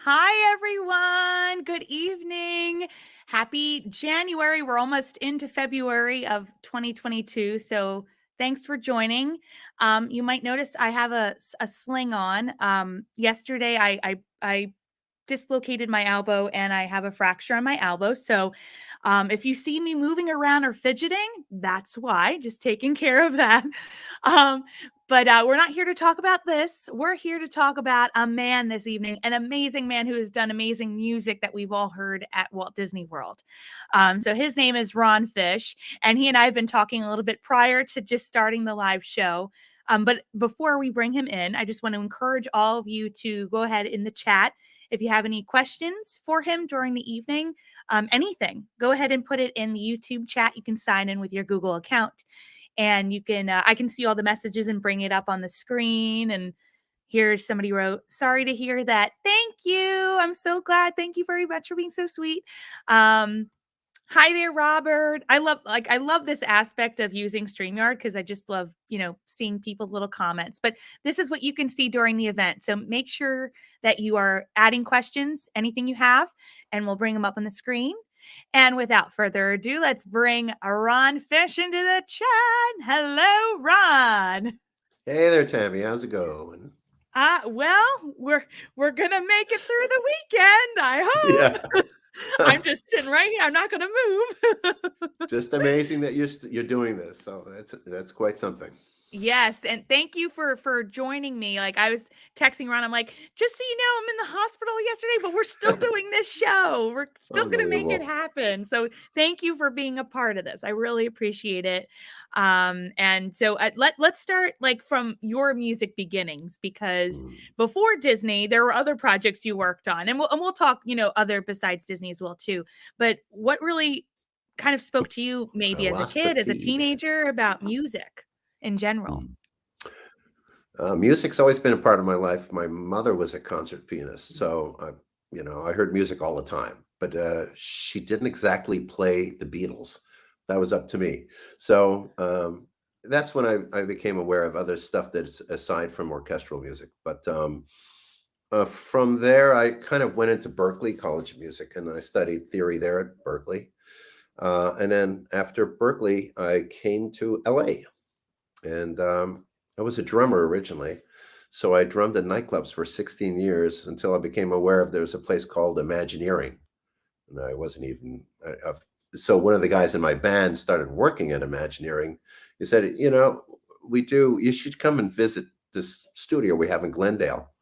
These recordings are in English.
Hi, everyone. Good evening. Happy January. We're almost into February of 2022. So thanks for joining. You might notice I have a sling on. Yesterday, I dislocated my elbow and I have a fracture on my elbow. So if you see me moving around or fidgeting, that's why, just taking care of that. Um, but we're not here to talk about this. We're here to talk about a man this evening, an amazing man who has done amazing music that we've all heard at Walt Disney World. So his name is Ron Fish, and he and I have been talking a little bit prior to just starting the live show. But before we bring him in, I just want to encourage all of you to go ahead in the chat. If you have any questions for him during the evening, anything, go ahead and put it in the YouTube chat. You can sign in with your Google account, and you can I can see all the messages and bring it up on the screen. And here somebody wrote, "Sorry to hear that." Thank you. I'm so glad. Thank you very much for being so sweet. Hi there, Robert. I love this aspect of using StreamYard because I just love, seeing people's little comments. But this is what you can see during the event. So make sure that you are adding questions, anything you have, and we'll bring them up on the screen. And without further ado, let's bring Ron Fish into the chat. Hello, Ron. Hey there, Tammy. How's it going? Well, we're gonna make it through the weekend, I hope. Yeah. I'm just sitting right here. I'm not gonna move. Just amazing that you're doing this. So that's quite something. Yes, and thank you for joining me. Like I was texting Ron, I'm like, just so you know, I'm in the hospital yesterday, but we're still doing this show. We're still gonna make it happen. So thank you for being a part of this. I really appreciate it. And so let's start like from your music beginnings, because before Disney, there were other projects you worked on, and we'll talk, other besides Disney as well too. But what really kind of spoke to you, maybe as a kid, as a teenager, about music in general? Music's always been a part of my life. My mother was a concert pianist, so I heard music all the time. But she didn't exactly play the Beatles. That was up to me. So that's when I became aware of other stuff that's aside from orchestral music. But from there, I kind of went into Berklee College of Music, and I studied theory there at Berklee. And then after Berklee, I came to LA. And I was a drummer originally. So I drummed in nightclubs for 16 years until I became aware of there was a place called Imagineering. And I wasn't even, so one of the guys in my band started working at Imagineering. He said, you should come and visit this studio we have in Glendale.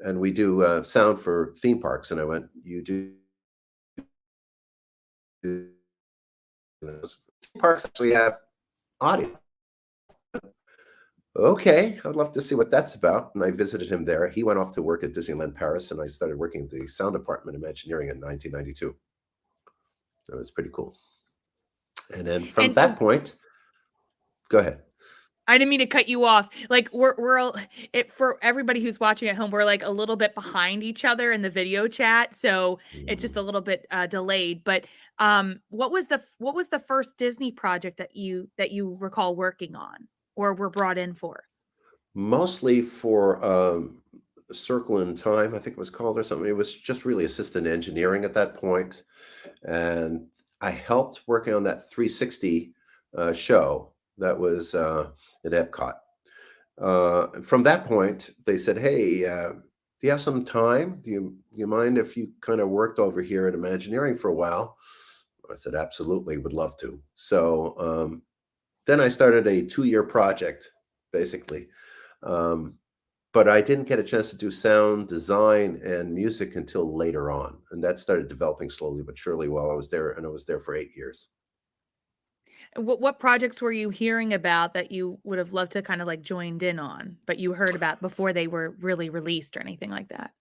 And we do sound for theme parks. And I went, you do? Theme parks actually have audio. Okay, I'd love to see what that's about. And I visited him there. He went off to work at Disneyland Paris, and I started working at the sound department of Imagineering in 1992. So it was pretty cool. And then from that point, go ahead. I didn't mean to cut you off. Like for everybody who's watching at home, we're like a little bit behind each other in the video chat, so it's just a little bit delayed. But what was the first Disney project that you recall working on or were brought in for? Mostly for Circle in Time, I think it was called, or something. It was just really assistant engineering at that point, and I helped working on that 360 show that was at Epcot. From that point, they said, "Hey, do you have some time? Do you mind if you kind of worked over here at Imagineering for a while?" I said, "Absolutely, would love to." So then I started a 2-year project, basically. Um, but I didn't get a chance to do sound design and music until later on, and that started developing slowly but surely while I was there, and I was there for 8 years. What projects were you hearing about that you would have loved to kind of like joined in on, but you heard about before they were really released or anything like that?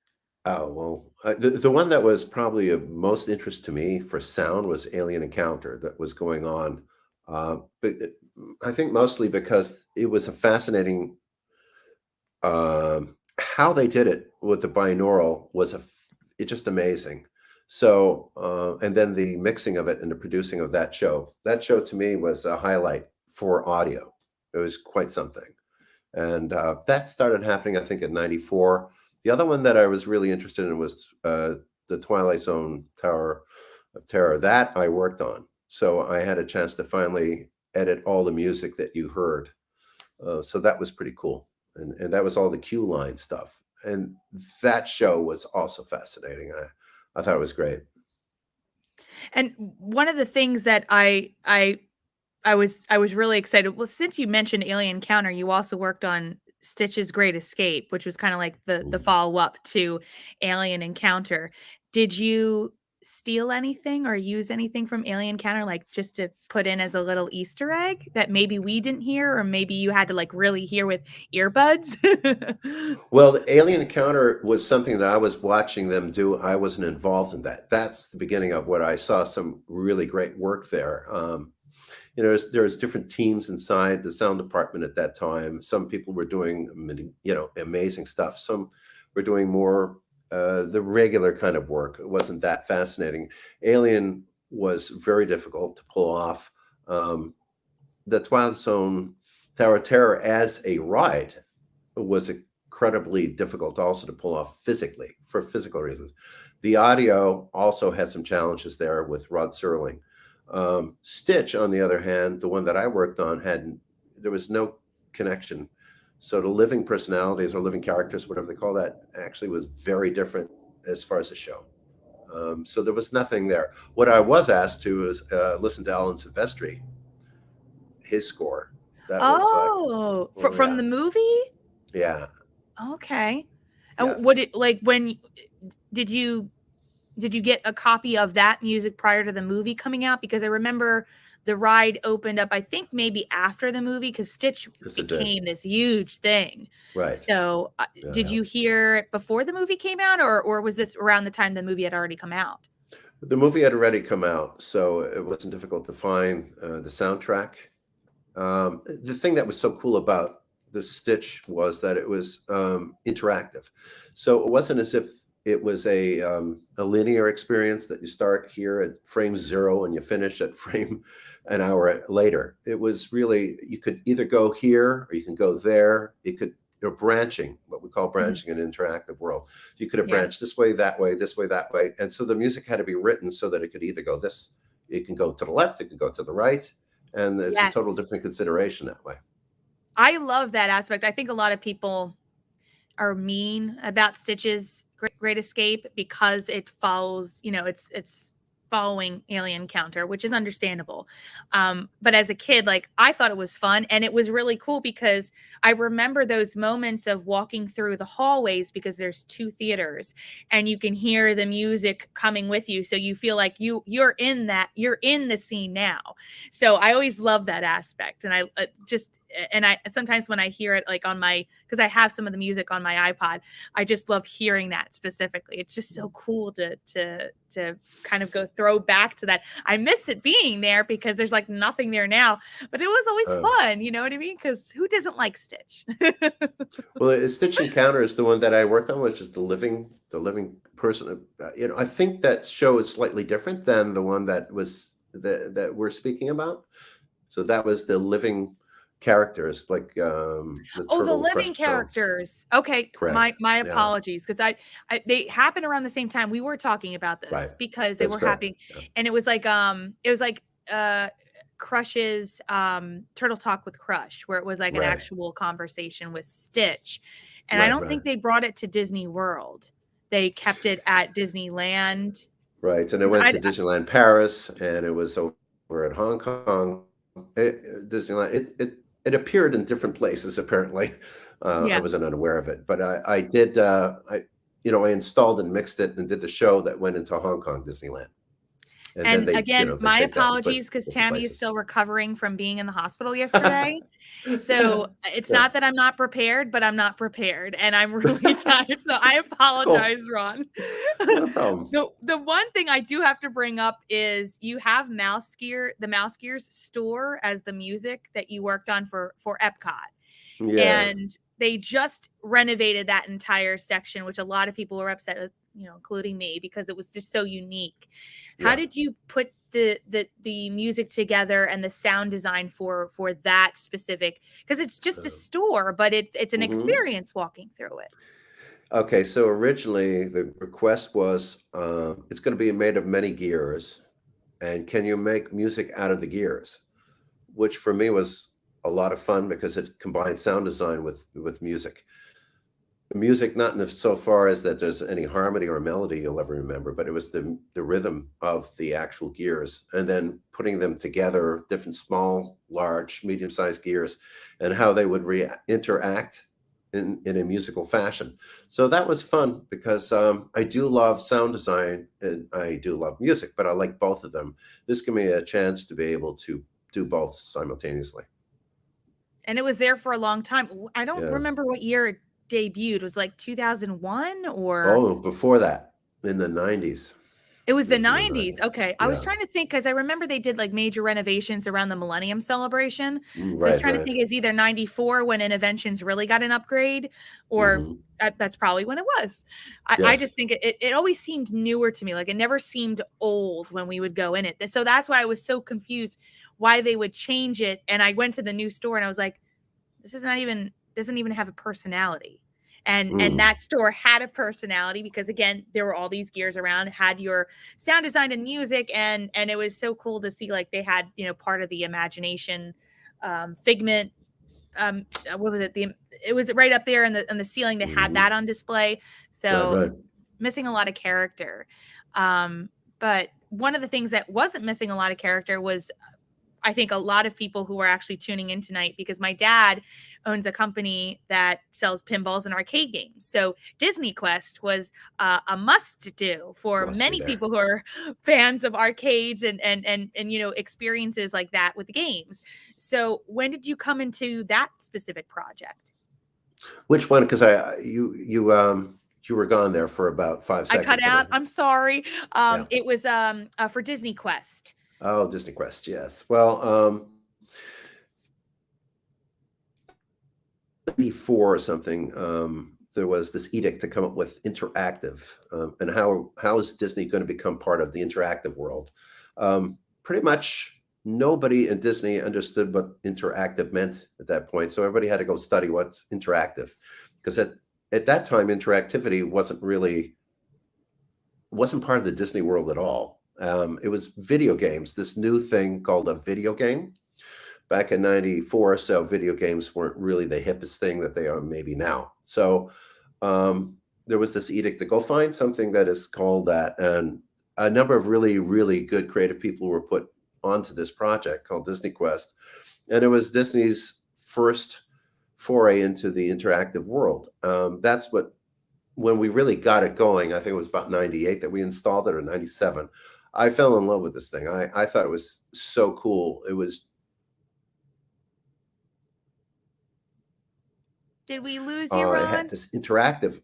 Oh, well, the one that was probably of most interest to me for sound was Alien Encounter that was going on, but I think mostly because it was a fascinating how they did it with the binaural was it's just amazing. So, and then the mixing of it and the producing of that show. That show to me was a highlight for audio. It was quite something. And that started happening, I think, in '94. The other one that I was really interested in was the Twilight Zone Tower of Terror. That I worked on. So I had a chance to finally edit all the music that you heard. So that was pretty cool. And that was all the Q line stuff. And that show was also fascinating. I thought it was great. And one of the things that I was really excited. Well, since you mentioned Alien Encounter, you also worked on Stitch's Great Escape, which was kind of like the Mm. follow-up to Alien Encounter. Did you steal anything or use anything from Alien Encounter, like just to put in as a little Easter egg that maybe we didn't hear, or maybe you had to like really hear with earbuds? Well, the Alien Encounter was something that I was watching them do. I wasn't involved in that. That's the beginning of what I saw some really great work there. There's different teams inside the sound department at that time. Some people were doing, amazing stuff. Some were doing more the regular kind of work. It wasn't that fascinating. Alien was very difficult to pull off. Um, the Twilight Zone Tower of Terror as a ride was incredibly difficult also to pull off physically for physical reasons. The audio also had some challenges there with Rod Serling. Stitch, on the other hand, the one that I worked on, there was no connection. So the living personalities or living characters, whatever they call that, actually was very different as far as the show. So there was nothing there. What I was asked to is listen to Alan Silvestri, his score. That was like, Oh, oh from yeah, the movie? yeah, Okay. And what yes. it like when did you did you get a copy of that music prior to the movie coming out? Because I remember the ride opened up, I think maybe after the movie, because Stitch Yes, it did. became this huge thing. Right. So, Yeah, did yeah. you hear it before the movie came out, or was this around the time the movie had already come out? The movie had already come out, so it wasn't difficult to find the soundtrack. The thing that was so cool about the Stitch was that it was interactive. So it wasn't as if it was a linear experience that you start here at frame 0 and you finish at frame an hour later. It was really, you could either go here or you can go there. It could, you're branching, what we call Mhm. branching in an interactive world. You could have Yeah. branched this way, that way, this way, that way. And so the music had to be written so that it could either go this, it can go to the left, it can go to the right, and it's a total Yes. different consideration that way. I love that aspect. I think a lot of people are mean about Stitch's Great Escape because it follows, it's following Alien Encounter, which is understandable. But as a kid, like I thought it was fun and it was really cool because I remember those moments of walking through the hallways because there's two theaters and you can hear the music coming with you. So you feel like you're in the scene now. So I always love that aspect. And I sometimes when I hear it like because I have some of the music on my iPod, I just love hearing that specifically. It's just so cool to kind of go throw back to that. I miss it being there because there's like nothing there now, but it was always fun. You know what I mean? Because who doesn't like Stitch? Well, Stitch Encounter is the one that I worked on, which is the living person. I think that show is slightly different than the one that was that we're speaking about. So that was the living characters, like the Oh, the Turtle living Crushed Turtle. characters. Okay, my Correct. Yeah. apologies because I they happened around the same time. We were talking about Right. this because they That's were correct. happening, Yeah. and it was like Crush's Turtle Talk with Crush, where it was like an Right. actual conversation with Stitch. And I Right. don't Right. think they brought it to Disney World. They kept it at Disneyland. Right. And I 'Cause went to Disneyland Paris, and it was over at Hong Kong. Disneyland. It appeared in different places apparently. I yeah. wasn't unaware of it, but I did. I installed and mixed it and did the show that went into Hong Kong Disneyland, and then And they again, they my take that and put it apologies because in different Tammy is places. still recovering from being in the hospital yesterday. So it's Yeah. not that I'm not prepared, but I'm not prepared and I'm really tired. So I Cool. apologize, Ron. Not a problem. The one thing I do have to bring up is you have the Mouse Gears store as the music that you worked on for Epcot. Yeah. And they just renovated that entire section, which a lot of people were upset with, including me, because it was just so unique. How Yeah. did you put the music together and the sound design for that specific? Because it's just a store, but it's an Mhm. experience walking through it. Okay, so originally the request was it's going to be made of many gears, and can you make music out of the gears? Which for me was a lot of fun because it combined sound design with music. The music, not in so far as that there's any harmony or melody you'll ever remember, but it was the rhythm of the actual gears, and then putting them together, different small, large, medium-sized gears, and how they would interact in a musical fashion. So that was fun because I do love sound design and I do love music, but I like both of them. This gave me a chance to be able to do both simultaneously. And it was there for a long time. I don't Yeah. remember what year it debuted. It was like 2001 or Oh, before that, in the 90s. it was It the was in the 90s. 90s. Okay. I was Yeah. trying to think because I remember they did like major renovations around the Millennium Celebration. So I was Right, trying to right. think it's either 94 when Innoventions really got an upgrade, or Mhm. that's probably when it was. I just Yes. think it always seemed newer to me. Like it never seemed old when we would go in it. So that's why I was so confused why they would change it. And I went to the new store and I was like, this is not even doesn't even have a personality. And Mm. that store had a personality because again, there were all these gears around, had your sound design and music, and it was so cool to see like they had, part of the imagination figment. What was it? It was right up there in the ceiling. They had Mhm. that on display. Right, So right. missing a lot of character. But one of the things that wasn't missing a lot of character was I think a lot of people who are actually tuning in tonight because my dad owns a company that sells pinballs and arcade games. So Disney Quest was a must do for Must be many there. people who are fans of arcades and experiences like that with the games. So when did you come into that specific project? Which one? Because you were gone there for about 5 I cut seconds, and out. I'm sorry. yeah. It was for Disney Quest. Oh, Disney Quest, yes. Well, 94 or something, there was this edict to come up with interactive, and how is Disney gonna become part of the interactive world? Pretty much nobody in Disney understood what interactive meant at that point, so everybody had to go study what's interactive, 'cause at that time, interactivity wasn't part of the Disney world at all. It was video games, this new thing called a video game. Back in 94, so video games weren't really the hippest thing that they are maybe now. So there was this edict to go find something that is called that. And a number of really, really good creative people were put onto this project called Disney Quest. And it was Disney's first foray into the interactive world. That's what when we really got it going, I think it was about 98 that we installed it, or 97. I fell in love with this thing. I thought it was so cool. It was Did we lose you, it had Ron? this interactive.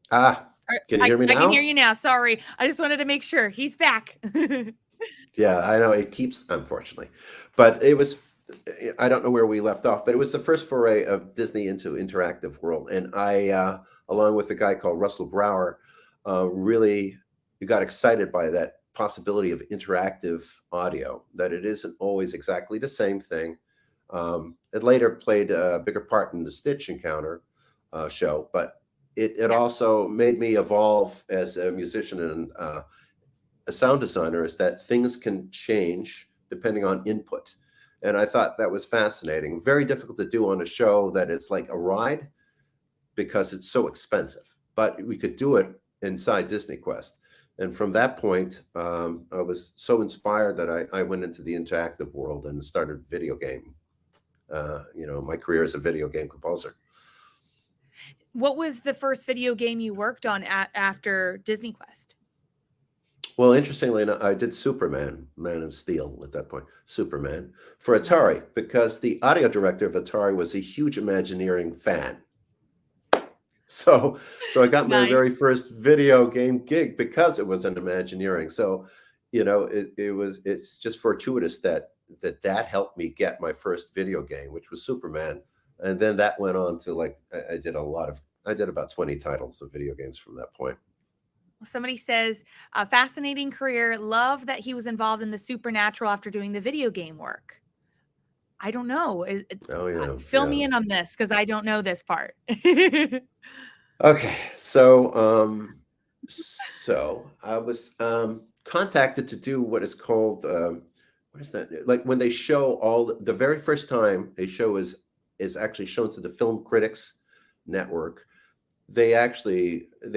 Ah, Can you hear me I can hear now? you now. Sorry. I just wanted to make sure he's back. Yeah, I know it keeps, unfortunately, but it was, I don't know where we left off, but it was the first foray of Disney into interactive world. And along with a guy called Russell Brower, really got excited by that possibility of interactive audio, that it isn't always exactly the same thing. It later played a bigger part in the Stitch Encounter show, but it Yeah. also made me evolve as a musician and a sound designer, is that things can change depending on input. And I thought that was fascinating. Very difficult to do on a show that is like a ride because it's so expensive. But we could do it inside Disney Quest. And from that point, I was so inspired that I went into the interactive world and started video game. My career as a video game composer. What was the first video game you worked on after Disney Quest? Well, interestingly enough, I did Superman, Man of Steel at that point, Superman, for Nice. Atari, because the audio director of Atari was a huge Imagineering fan. So I got my Nice. very first video game gig because it was an Imagineering. So, it's just fortuitous that helped me get my first video game, which was Superman. And then that went on to, like, I did about 20 titles of video games from that point. Somebody says, a fascinating career. Love that he was involved in the supernatural after doing the video game work. I don't know. Oh yeah, Fill yeah. me in on this because I don't know this part. Okay, so I was contacted to do what is called what is that? Like when they show the very first time a show is actually shown to the Film Critics Network, they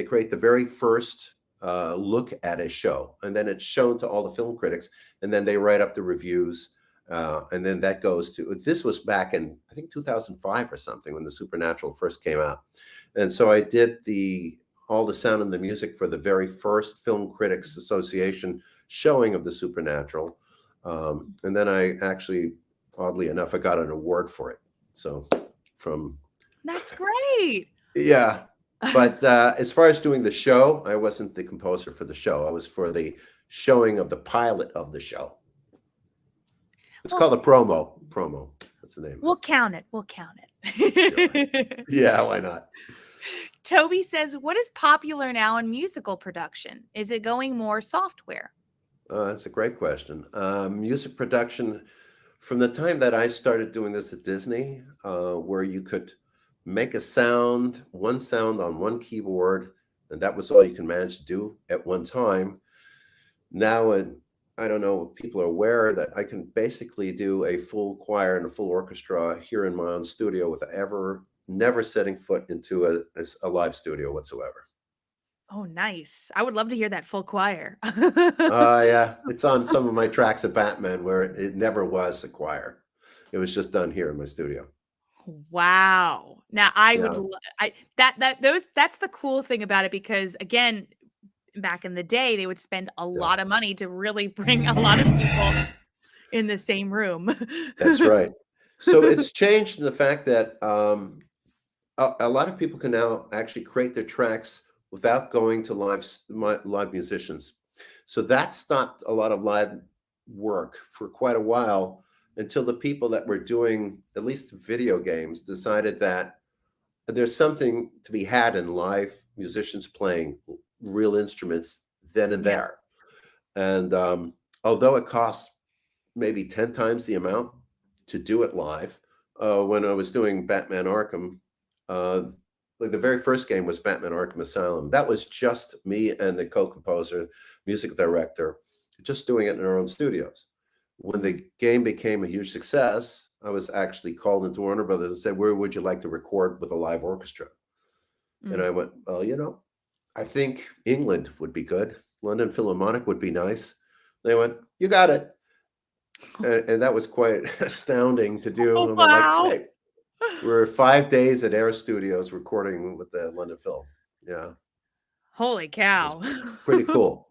create the very first look at a show, and then it's shown to all the film critics, and then they write up the reviews, and then that goes to, this was back in I think 2005 or something when the Supernatural first came out, and so I did all the sound and the music for the very first Film Critics Association showing of the Supernatural, and then I actually, oddly enough, I got an award for it. So from That's great. yeah. But as far as doing the show, I wasn't the composer for the show. I was for the showing of the pilot of the show. It's Well, called a promo. Promo. That's the name. we'll count it. We'll count Sure. it. Yeah, why not? Toby says, what is popular now in musical production? Is it going more software? That's a great question. Music production, from the time that I started doing this at Disney, where you could make one sound on one keyboard, and that was all you can manage to do at one time. Now, and I don't know if people are aware that I can basically do a full choir and a full orchestra here in my own studio with never setting foot into a live studio whatsoever. Oh, nice. I would love to hear that full choir. Yeah, it's on some of my tracks of Batman where it never was a choir. It was just done here in my studio. Wow. Now I would Yeah, that's the cool thing about it, because again, back in the day they would spend a yeah, lot of money to really bring a lot of people in the same room. that's right. So it's changed in the fact that a lot of people can now actually create their tracks without going to live musicians. So that stopped a lot of live work for quite a while, until the people that were doing at least video games decided that there's something to be had in live musicians playing real instruments then and Yeah. there. And although it costs maybe 10 times the amount to do it live, when I was doing Batman Arkham, uh, like the very first game was Batman Arkham Asylum. That was just me and the co-composer, music director, just doing it in our own studios. When Mhm. the game became a huge success, I was actually called into Warner Brothers and said, "Where would you like to record with a live orchestra?" And Mm. I went, "Well, I think England would be good. London Philharmonic would be nice." They went, "You got it." And that was quite astounding to do. Oh, And I'm like, wow. "Great." We're 5 days at Air Studios recording with the London Phil. Yeah, Holy it was cow. pretty cool.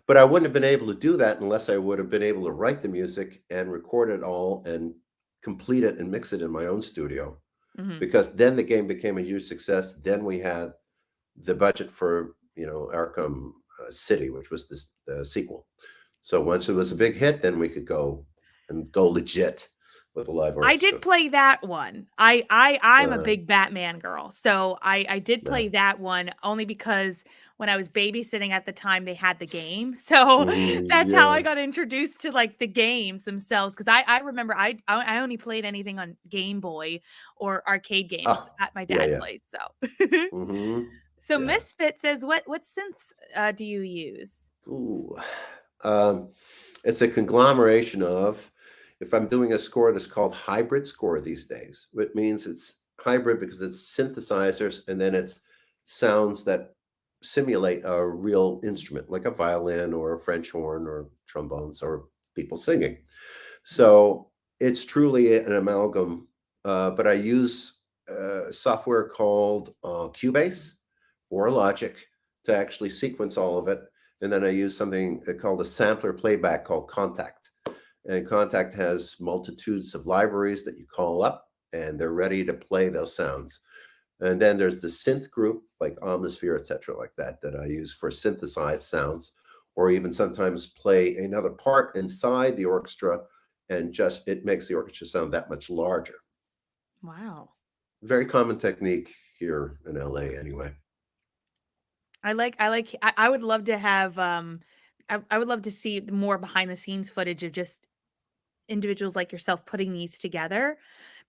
But I wouldn't have been able to do that unless I would have been able to write the music and record it all and complete it and mix it in my own studio. Mhm. Because then the game became a huge success. Then we had the budget for Arkham City, which was the sequel. So once it was a big hit, then we could go legit with a live I orchestra. did play that one. I'm a Uh, big Batman girl. So I did yeah. play that one only because when I was babysitting at the time they had the game. So that's how Yeah. I got introduced to like the games themselves. Cause I remember I only played anything on Game Boy or arcade games Oh, at my yeah, dad's yeah. place. So so Yeah. Misfit says what synths do you use? Ooh. Um, it's a conglomeration of, if I'm doing a score that's called hybrid score these days, which means it's hybrid because it's synthesizers and then it's sounds that simulate a real instrument, like a violin or a French horn or trombones or people singing. So it's truly an amalgam, but I use software called Cubase or Logic to actually sequence all of it. And then I use something called a sampler playback called Contact. And Contact has multitudes of libraries that you call up and they're ready to play those sounds. And then there's the synth group like Omnisphere, etc., like that I use for synthesized sounds, or even sometimes play another part inside the orchestra, and just it makes the orchestra sound that much larger. Wow. Very common technique here in LA, anyway. I would love to have I would love to see more behind the scenes footage of just individuals like yourself putting these together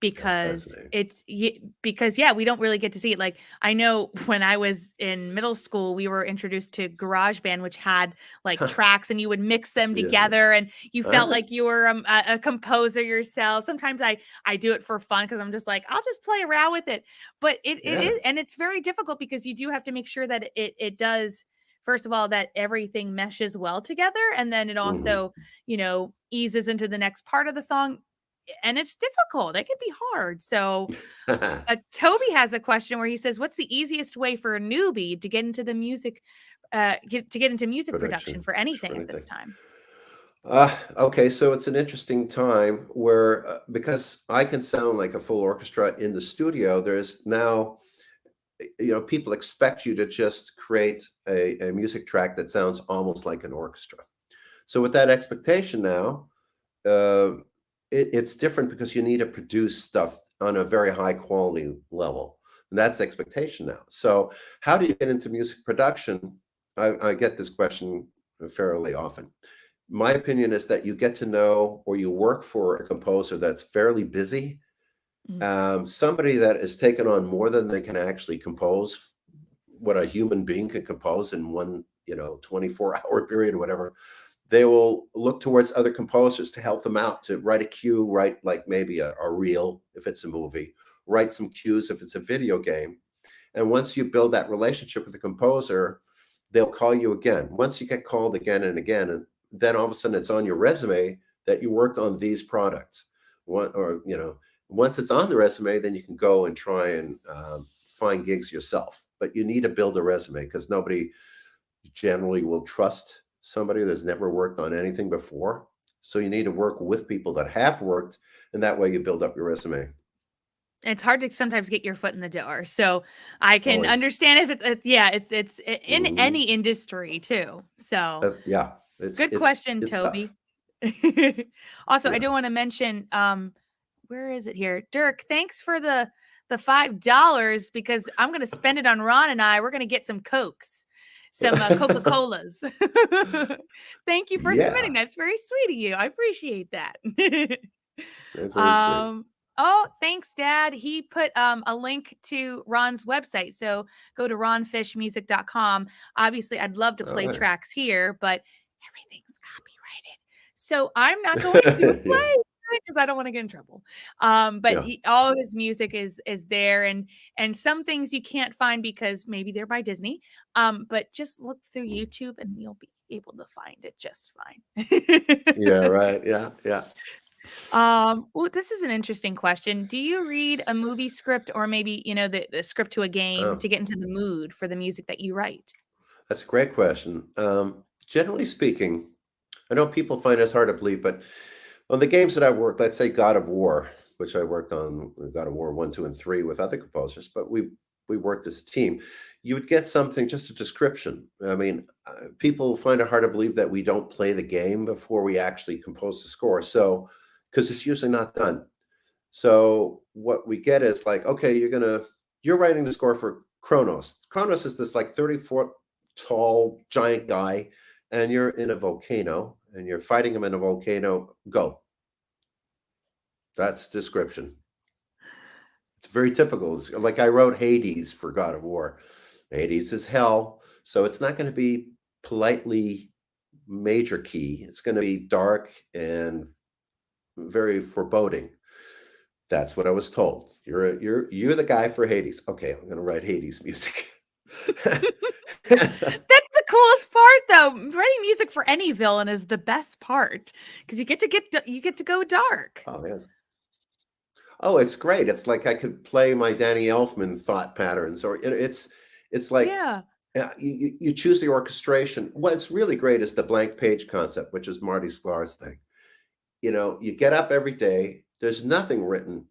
That's because fascinating. because yeah, we don't really get to see it. Like I know when I was in middle school we were introduced to GarageBand, which had like tracks and you would mix them Yeah, yeah. together and you felt Uh-huh. like you were a composer yourself. Sometimes I do it for fun because I'm just like I'll just play around with it, but it Yeah. is, and it's very difficult because you do have to make sure that it does, first of all, that everything meshes well together, and then it Mhm. also eases into the next part of the song. And it's difficult. It can be hard. So, Toby has a question where he says, "What's the easiest way for a newbie to get into the music, get into music production Production for for anything at this anything. time?" Okay, so it's an interesting time where, because I can sound like a full orchestra in the studio, there's now, people expect you to just create a music track that sounds almost like an orchestra. So with that expectation now, uh, it's different because you need to produce stuff on a very high quality level. And that's the expectation now. So how do you get into music production? I get this question fairly often. My opinion is that you get to know or you work for a composer that's fairly busy, Mm. somebody that is taken on more than they can actually compose, what a human being can compose in one 24-hour period or whatever. They will look towards other composers to help them out, to write a cue, write like maybe a reel if it's a movie, write some cues if it's a video game. And once you build that relationship with the composer, they'll call you again. Once you get called again and again, and then all of a sudden it's on your resume that you worked on these products. Once it's on the resume, then you can go and try and find gigs yourself. But you need to build a resume because nobody generally will trust somebody that's never worked on anything before. So you need to work with people that have worked, and that way you build up your resume. It's hard to sometimes get your foot in the door. So I can Always. understand if yeah, it's in Mhm. any industry too. So Yeah, it's good it's question, it's tough. Toby. Also, I do Yes. want to mention, where is it here? Dirk, thanks for the $5 because I'm gonna spend it on Ron and I. We're gonna get some Cokes, some Coca-Colas. Thank you for submitting. Yeah, That's very sweet of you. I appreciate that. that's very sweet. um Oh, thanks, Dad. He put a link to Ron's website. So go to ronfishmusic.com. Obviously, I'd love to play Alright. tracks here, but everything's copyrighted. So I'm not going to Yeah, play because I don't want to get in trouble. But yeah. all of his music is there, and some things you can't find because maybe they're by Disney. But just look through Mm. YouTube and you'll be able to find it just fine. Yeah, right, yeah, yeah. Well, this is an interesting question. Do you read a movie script or maybe, the script to a game Oh, to get into the mood for the music that you write? that's a great question. Generally speaking, I know people find this hard to believe, but on the games that I worked, let's say God of War, which I worked on God of War 1, 2, and 3 with other composers, but we we worked as a team, you would get something, just a description. I mean, people find it hard to believe that we don't play the game before we actually compose the score. So, because it's usually not done. So what we get is like, okay, you're writing the score for Kronos. Kronos is this like 30-foot tall giant guy, and you're in a volcano and you're fighting him in a volcano. Go. That's description. It's very typical. It's like I wrote Hades for God of War. Hades is hell, so it's not going to be politely major key. It's going to be dark and very foreboding. That's what I was told. You're the guy for Hades. Okay, I'm going to write Hades music. That's the coolest part, though. Writing music for any villain is the best part because you get to go dark. Oh yes. Oh, it's great. It's like I could play my Danny Elfman thought patterns, or it's like Yeah. you choose the orchestration. What's really great is the blank page concept, which is Marty Sklar's thing. You get up every day. There's nothing written,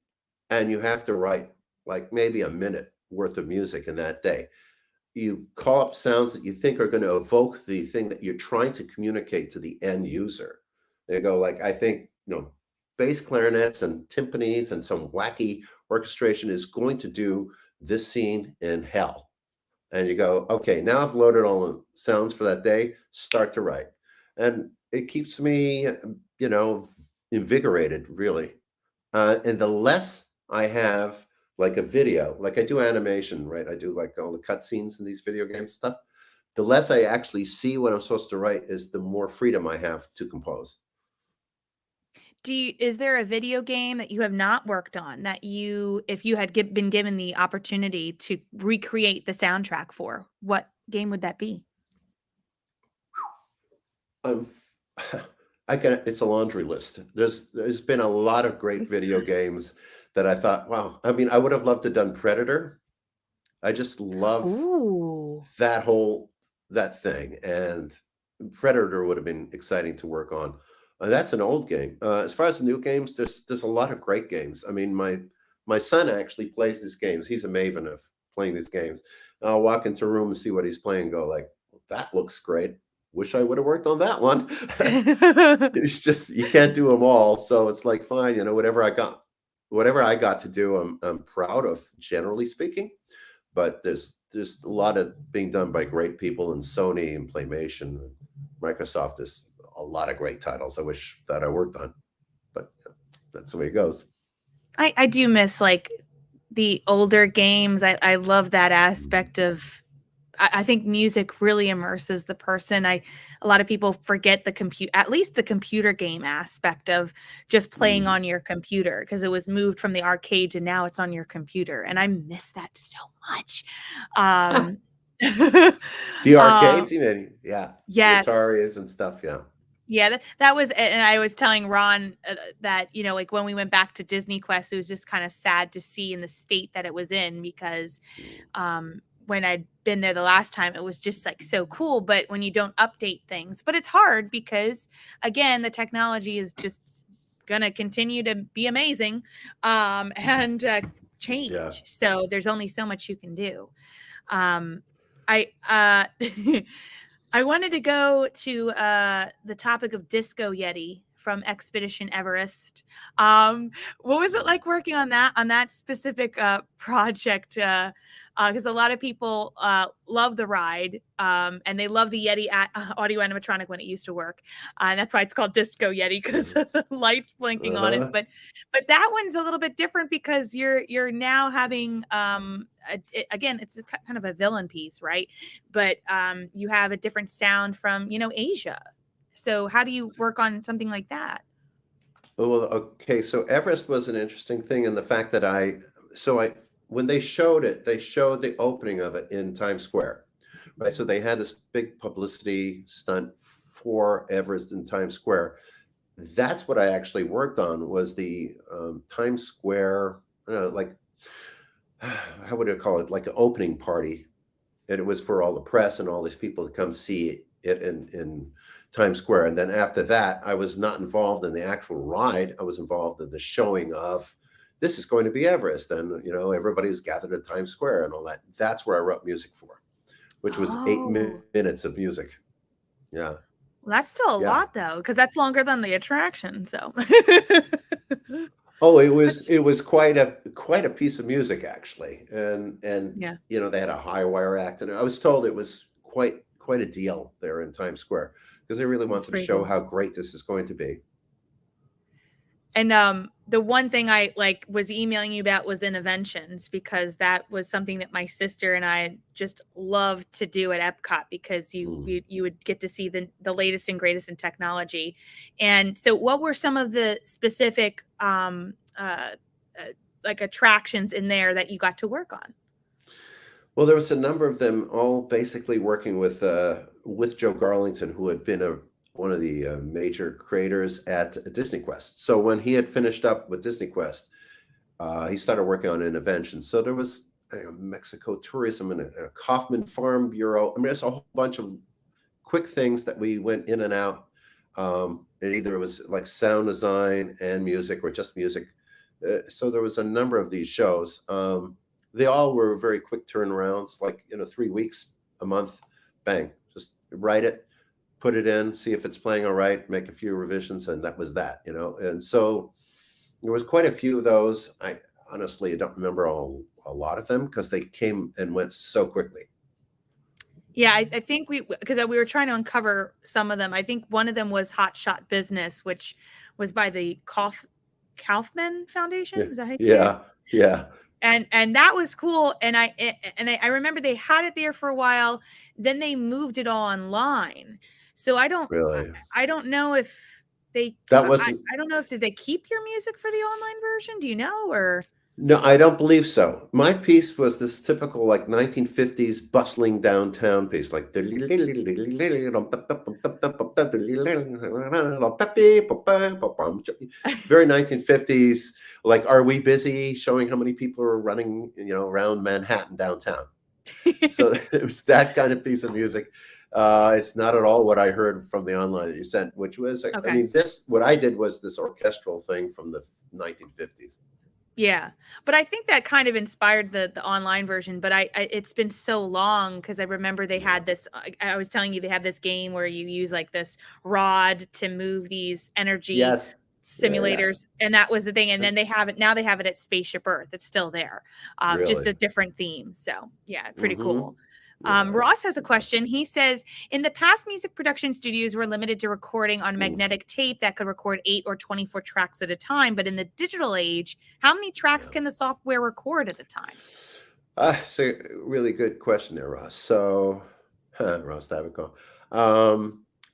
and you have to write like maybe a minute worth of music in that day. You call up sounds that you think are going to evoke the thing that you're trying to communicate to the end user. They go like, I think, bass clarinets and timpanis and some wacky orchestration is going to do this scene in hell. And you go, okay, now I've loaded all the sounds for that day, start to write. And it keeps me, invigorated, really. And the less I have like a video, like I do animation, right? I do like all the cutscenes in these video game stuff. The less I actually see what I'm supposed to write is the more freedom I have to compose. Is there a video game that you have not worked on that if you had been given the opportunity to recreate the soundtrack for, what game would that be? Um, it's a laundry list. There's been a lot of great video games that I thought, wow. I mean, I would have loved to done Predator. I just love Ooh. that thing, and Predator would have been exciting to work on. That's an old game. As far as the new games, there's a lot of great games. I mean, my son actually plays these games. He's a maven of playing these games. I'll walk into a room and see what he's playing and go like, that looks great. Wish I would have worked on that one. It's just you can't do them all. So it's like, fine, whatever I got to do, I'm proud of, generally speaking. But there's a lot of being done by great people in Sony and Playmation. Microsoft is a lot of great titles I wish that I worked on, but that's the way it goes. I do miss like the older games. I love that aspect of. I think music really immerses the person. A lot of people forget at least the computer game aspect of just playing on your computer, because it was moved from the arcade and now it's on your computer, and I miss that so much. The arcades, yeah, yes, the Ataris and stuff, yeah. Yeah, that was, and I was telling Ron that, like when we went back to Disney Quest, it was just kind of sad to see in the state that it was in, because when I'd been there the last time, it was just like so cool. But when you don't update things, but it's hard because, again, the technology is just going to continue to be amazing and change. Yeah. So there's only so much you can do. I I wanted to go to the topic of Disco Yeti from Expedition Everest. What was it like working on that specific project? Because a lot of people love the ride, and they love the Yeti audio animatronic when it used to work, and that's why it's called Disco Yeti, because of the lights blinking on it. But that one's a little bit different because you're now having again, it's kind of a villain piece, right? But you have a different sound from Asia. So how do you work on something like that? Well, okay, so Everest was an interesting thing in the fact that when they showed the opening of it in Times Square, right? So they had this big publicity stunt for Everest in Times Square. That's what I actually worked on, was the Times Square, like, how would I call it? Like an opening party. And it was for all the press and all these people to come see it in Times Square. And then after that, I was not involved in the actual ride. I was involved in the showing of this is going to be Everest. And, everybody was gathered at Times Square and all that. That's where I wrote music for, which was Oh, minutes of music. Yeah. well, that's still a Yeah. lot though, because that's longer than the attraction. So Oh, it was that's it was quite a piece of music actually, and yeah, they had a high wire act, and I was told it was quite a deal there in Times Square because they really that's wanted to pretty show cool. how great this is going to be. And the one thing I like was emailing you about was Innoventions, because that was something that my sister and I just loved to do at Epcot, because Mm. you would get to see the latest and greatest in technology. And so what were some of the specific uh, like attractions in there that you got to work on? Well, there was a number of them, all basically working with Joe Garlington, who had been one of the major creators at Disney Quest. So when he had finished up with Disney Quest, he started working on Innoventions. So there was Mexico Tourism and a Kaufman Farm Bureau. I mean, there's a whole bunch of quick things that we went in and out. And either it was like sound design and music or just music. So there was a number of these shows. They all were very quick turnarounds, like 3 weeks, a month, bang, just write it, put it in, see if it's playing all right, make a few revisions, and that was that. And so there was quite a few of those. I honestly don't remember a lot of them because they came and went so quickly. Yeah, I think because we were trying to uncover some of them. I think one of them was Hot Shot Business, which was by the Kaufman Foundation. Yeah, Is that how you say it? yeah, yeah. And that was cool. And I remember they had it there for a while. Then they moved it all online. So Really. I don't know if they That was I don't know if did they keep your music for the online version? Do you know? Or No, I don't believe so. My piece was this typical like 1950s bustling downtown piece, like very 1950s. Like, are we busy? Showing how many people are running, around Manhattan downtown. So it was that kind of piece of music. It's not at all what I heard from the online that you sent, which was, I okay. mean, what I did was this orchestral thing from the 1950s. Yeah. But I think that kind of inspired the online version, but I it's been so long, because I remember they Yeah. had this I was telling you they have this game where you use like this rod to move these energy Yes. Yeah, yeah. simulators, and that was the thing. And then they have it at Spaceship Earth. It's still there. Just Really? a different theme. So, yeah, pretty cool. Mhm. Yeah. Ross has a question. He says, in the past, music production studios were limited to recording on Mm, magnetic tape that could record 8 or 24 tracks at a time. But in the digital age, how many tracks yeah. can the software record at a time? So really good question there, Ross. So, Ross Tavico.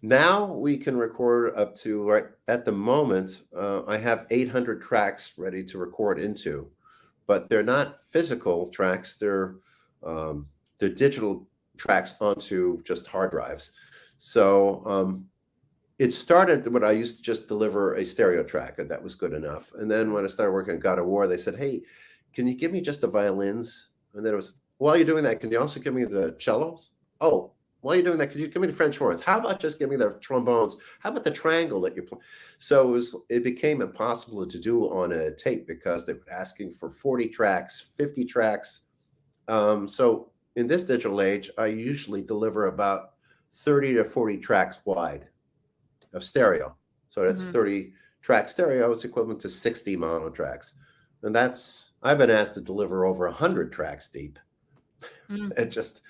Now we can record up to, right at the moment, I have 800 tracks ready to record into, but they're not physical tracks. They're digital tracks onto just hard drives. So, it started when I used to just deliver a stereo track, and that was good enough. And then when I started working on God of War, they said, "Hey, can you give me just the violins?" And then it was, "While you're doing that, can you also give me the cellos?" "Oh, while you're doing that, could you give me the French horns? How about just give me the trombones? How about the triangle that you're playing?" So it became impossible to do on a tape because they were asking for 40 tracks, 50 tracks. So in this digital age, I usually deliver about 30 to 40 tracks wide of stereo. So that's Mhm. 30 track stereo is equivalent to 60 mono tracks. And I've been asked to deliver over 100 tracks deep. Mm. It just,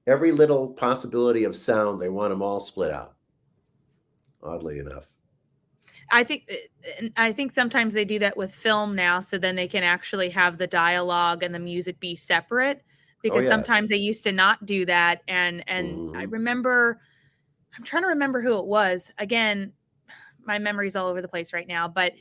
every little possibility of sound, they want them all split out, oddly enough. I think I think sometimes they do that with film now, so then they can actually have the dialogue and the music be separate, Oh, because sometimes yes. they used to not do that. And I Hmm. remember, I'm trying to remember who it was. Again, my memory's all over the place right now, but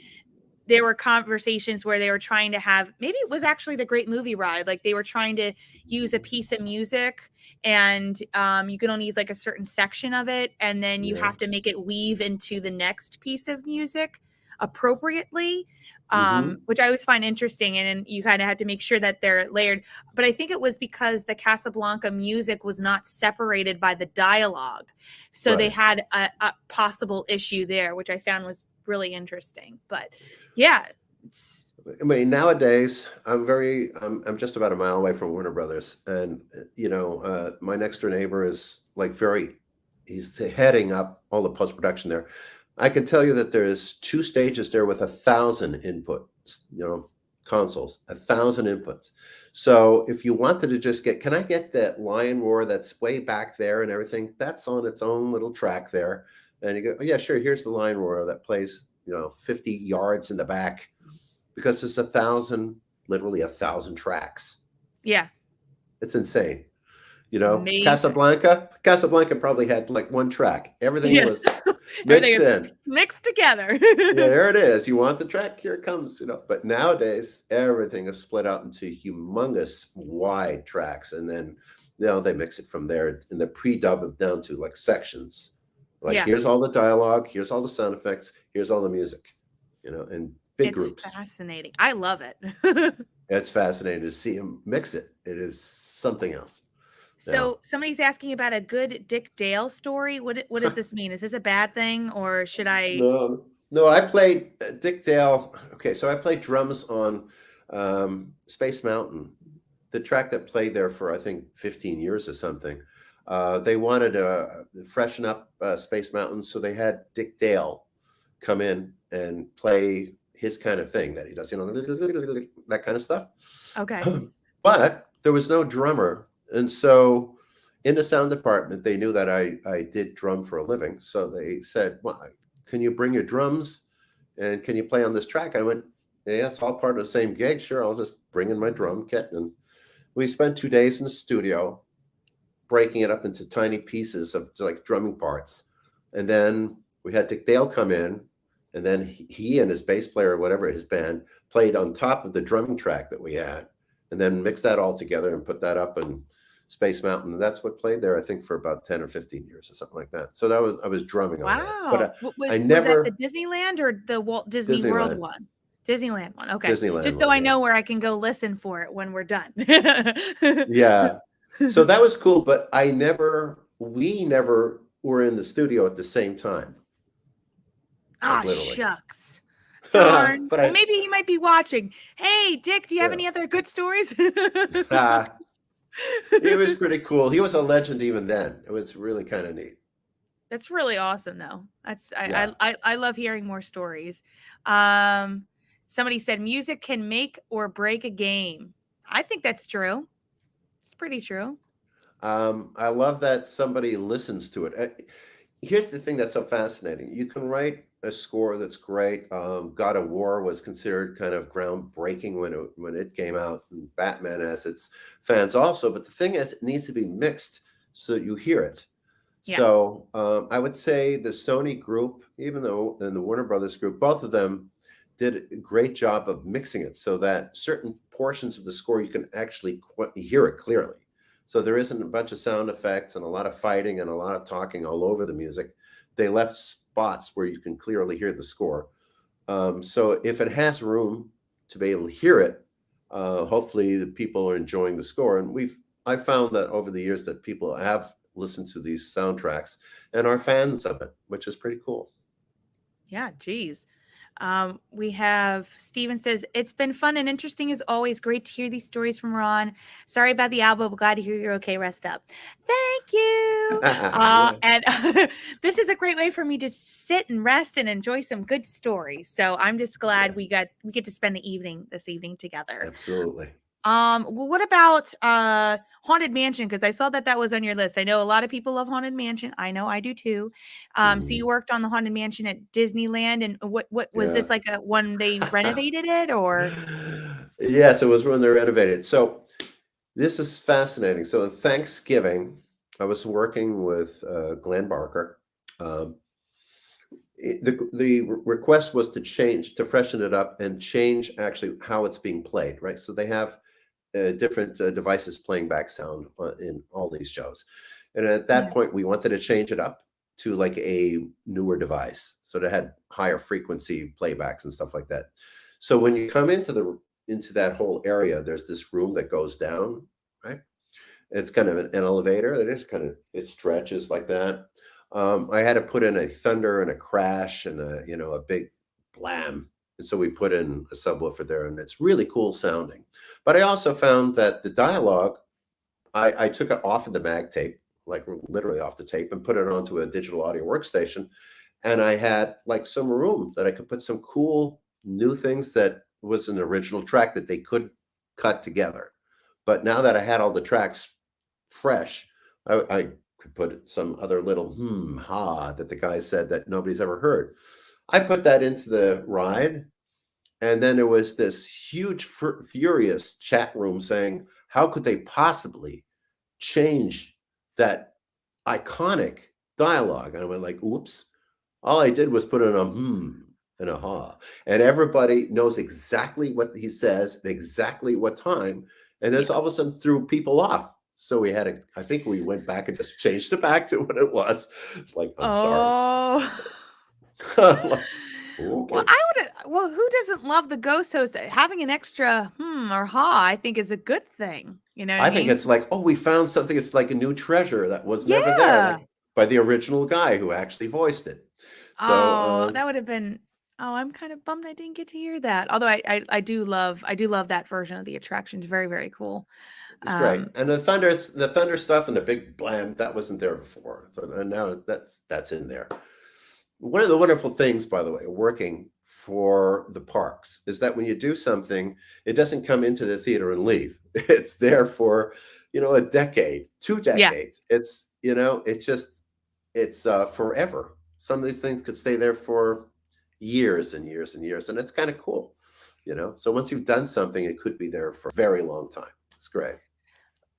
there were conversations where they were trying to have, maybe it was actually the Great Movie Ride, like they were trying to use a piece of music, and you can only use like a certain section of it, and then you Yeah. have to make it weave into the next piece of music appropriately, Hmm. which I always find interesting. And you kind of have to make sure that they're layered. But I think it was because the Casablanca music was not separated by the dialogue, so they Right. had a possible issue there, which I found was really interesting. But yeah, it's I mean, nowadays I'm just about a mile away from Warner Brothers, and my next door neighbor is like he's heading up all the post production there. I can tell you that there's two stages there with 1,000 inputs, consoles, 1,000 inputs. So if you wanted to just can I get that lion roar that's way back there and everything? That's on its own little track there, and you go, oh, yeah, sure. Here's the lion roar that plays 50 yards in the back, because it's 1,000, literally 1,000 tracks. Yeah. It's insane. Amazing. Casablanca probably had like one track. Everything was mixed together. Yeah, there it is. You want the track? Here it comes. But nowadays, everything is split out into humongous wide tracks, and then they mix it from there, and they pre-dub it down to like sections. Like, here's all the dialogue, here's all the sound effects, here's all the music. In big groups. It's fascinating. I love it. It's fascinating to see him mix it. It is something else. So somebody's asking about a good Dick Dale story. What does this mean? Is this a bad thing, or should I? No, I played Dick Dale. Okay, so I played drums on Space Mountain, the track that played there for I think 15 years or something. They wanted to freshen up Space Mountain, so they had Dick Dale come in and play his kind of thing that he does, that kind of stuff. Okay. But there was no drummer. And so in the sound department, they knew that I did drum for a living. So they said, well, can you bring your drums and can you play on this track? I went, yeah, it's all part of the same gig. Sure, I'll just bring in my drum kit. And we spent 2 days in the studio breaking it up into tiny pieces of like drumming parts. And then we had Dick Dale come in, and then he and his bass player or whatever, his band, played on top of the drumming track that we had, and then mixed that all together and put that up in Space Mountain. And that's what played there, I think, for about 10 or 15 years or something like that. So I was drumming on that. But was that the Disneyland or the Walt Disney World one? Disneyland one. Okay. Disneyland just so I know where I can go listen for it when we're done. Yeah. So that was cool, but we never were in the studio at the same time. Shucks. Darn. But maybe he might be watching. Hey, Dick, do you have any other good stories? It was pretty cool. He was a legend even then. It was really kind of neat. That's really awesome, though. I love hearing more stories. Somebody said music can make or break a game. I think that's true. It's pretty true. I love that somebody listens to it. Here's the thing that's so fascinating. You can write a score that's great. God of War was considered kind of groundbreaking when it came out, and Batman has its fans also. But the thing is, it needs to be mixed so that you hear it. Yeah. So I would say the Sony group, even though in the Warner Brothers group, both of them did a great job of mixing it so that certain portions of the score you can actually hear it clearly. So there isn't a bunch of sound effects and a lot of fighting and a lot of talking all over the music. They left spots where you can clearly hear the score. So if it has room to be able to hear it, hopefully the people are enjoying the score. And I've found that over the years that people have listened to these soundtracks and are fans of it, which is pretty cool. Yeah, geez. We have Steven says, it's been fun and interesting as always. Great to hear these stories from Ron. Sorry about the album, but glad to hear you're okay. Rest up. Thank you. And this is a great way for me to sit and rest and enjoy some good stories. So I'm just glad we get to spend this evening together. Absolutely. Well, what about Haunted Mansion? Because I saw that was on your list. I know a lot of people love Haunted Mansion. I know I do too. So you worked on the Haunted Mansion at Disneyland, and what was this like when they renovated it, or? Yes, it was when they renovated. So this is fascinating. So on Thanksgiving, I was working with Glenn Barker. The request was to freshen it up and change actually how it's being played, right? So they have different devices playing back sound in all these shows. And at that point, we wanted to change it up to like a newer device. So that had higher frequency playbacks and stuff like that. So when you come into that whole area, there's this room that goes down, right? It's kind of an elevator. It stretches like that. I had to put in a thunder and a crash and a big blam And so we put in a subwoofer there, and it's really cool sounding. But I also found that the dialogue, I took it off of the mag tape, like literally off the tape, and put it onto a digital audio workstation. And I had like some room that I could put some cool new things that was an original track that they could cut together. But now that I had all the tracks fresh, I could put some other little ha that the guy said that nobody's ever heard. I put that into the ride, and then there was this huge, furious chat room saying, how could they possibly change that iconic dialogue? And I went like, oops. All I did was put in a and a ha, and everybody knows exactly what he says at exactly what time. And this Yeah. all of a sudden threw people off. So we had I think we went back and just changed it back to what it was. It's like, I'm sorry. Oh. Like, Well, okay. well, who doesn't love the ghost host? Having an extra or ha, I think is a good thing. You know what I I think mean? it's like, oh, we found something. It's like a new treasure that was never there, Yeah. like by the original guy who actually voiced it. So, Oh, that would have been. Oh, I'm kind of bummed I didn't get to hear that. Although I do love that version of the attractions. Very, very cool. it's great. Um, And the thunder stuff and the big blam, that wasn't there before. So and now that's in there. One of the wonderful things, by the way, working for the parks is that when you do something, it doesn't come into the theater and leave. It's there for, a decade, two yeah. decades. It's forever. Some of these things could stay there for years and years and years, and it's kind of cool. So once you've done something, it could be there for a very long time. It's great.